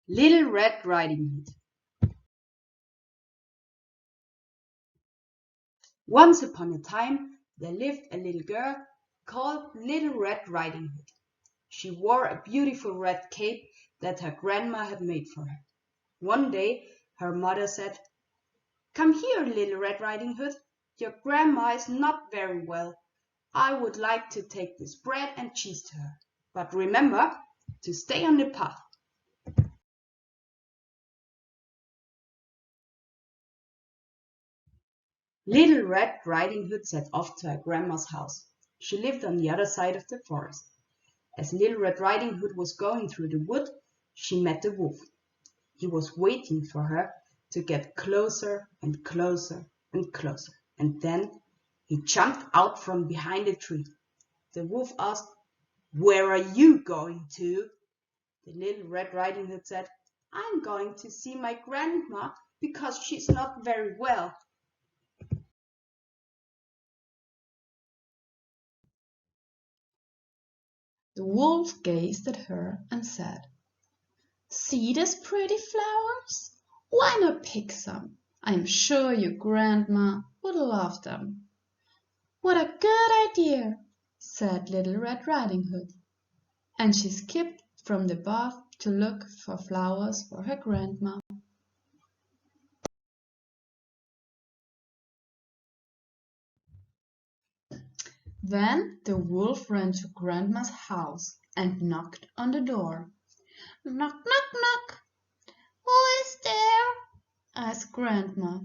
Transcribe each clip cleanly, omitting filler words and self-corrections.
Little Red Riding Hood. Once upon a time, there lived a little girl called Little Red Riding Hood. She wore a beautiful red cape that her grandma had made for her. One day, her mother said, "Come here, Little Red Riding Hood. Your grandma is not very well. I would like to take this bread and cheese to her. But remember to stay on the path." Little Red Riding Hood set off to her grandma's house. She lived on the other side of the forest. As Little Red Riding Hood was going through the wood, she met the wolf. He was waiting for her to get closer and closer and closer, and then he jumped out from behind a tree. The wolf asked, "Where are you going to?" The Little Red Riding Hood said, "I'm going to see my grandma because she's not very well." The wolf gazed at her and said, "See these pretty flowers? Why not pick some? I'm sure your grandma would love them." "What a good idea!" said Little Red Riding Hood, and she skipped from the path to look for flowers for her grandma. Then the wolf ran to Grandma's house and knocked on the door. "Knock, knock, knock! Who is there?" asked Grandma.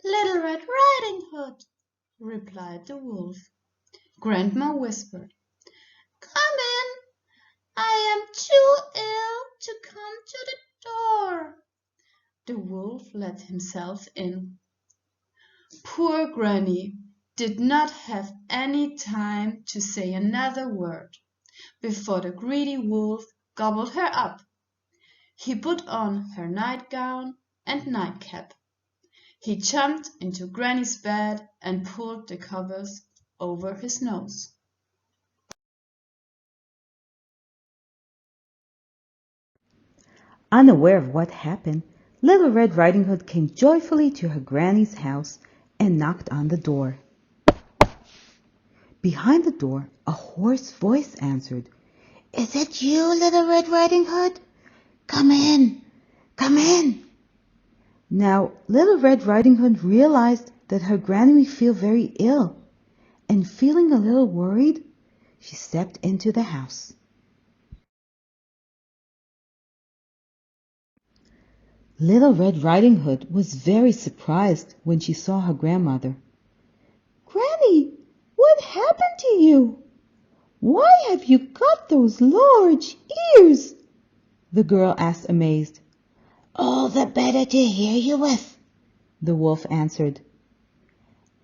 "Little Red Riding Hood," replied the wolf. Grandma whispered, "Come in. I am too ill to come to the door." The wolf let himself in. Poor Granny did not have any time to say another word before the greedy wolf gobbled her up. He put on her nightgown and nightcap. He jumped into Granny's bed and pulled the covers over his nose. Unaware of what happened, Little Red Riding Hood came joyfully to her granny's house and knocked on the door. Behind the door, a hoarse voice answered, "Is it you, Little Red Riding Hood? Come in, come in." Now, Little Red Riding Hood realized that her granny would feel very ill, and feeling a little worried, she stepped into the house. Little Red Riding Hood was very surprised when she saw her grandmother. "Granny, what happened to you? Why have you got those large ears?" the girl asked amazed. "All the better to hear you with," the wolf answered.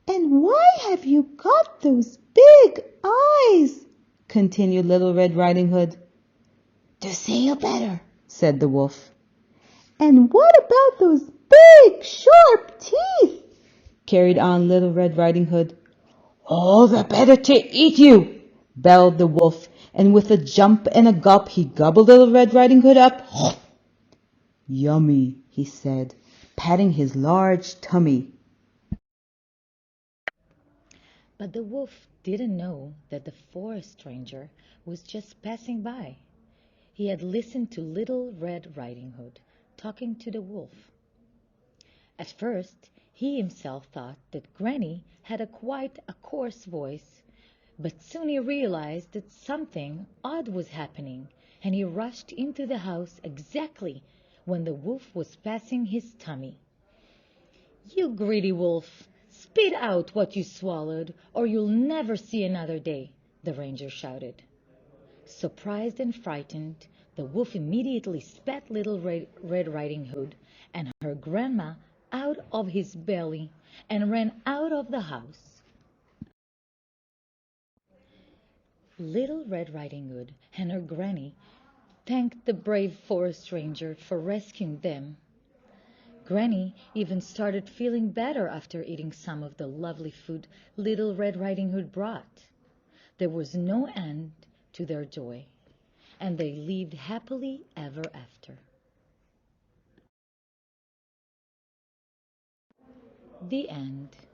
"And why have you got those big eyes?" continued Little Red Riding Hood. "To see you better," said the wolf. "And what about those big, sharp teeth?" carried on Little Red Riding Hood. "All the better to eat you," bellowed the wolf, and with a jump and a gulp he gobbled Little Red Riding Hood up. "Yummy," he said, patting his large tummy. But the wolf didn't know that the forest stranger was just passing by. He had listened to Little Red Riding Hood talking to the wolf. At first he himself thought that Granny had quite a coarse voice, but soon he realized that something odd was happening, and he rushed into the house exactly when the wolf was passing his tummy. "You greedy wolf! Spit out what you swallowed, or you'll never see another day!" the ranger shouted. Surprised and frightened, the wolf immediately spat Little Red Riding Hood and her grandma out of his belly and ran out of the house. Little Red Riding Hood and her granny thanked the brave forest ranger for rescuing them. Granny even started feeling better after eating some of the lovely food Little Red Riding Hood brought. There was no end to their joy, and they lived happily ever after. The end.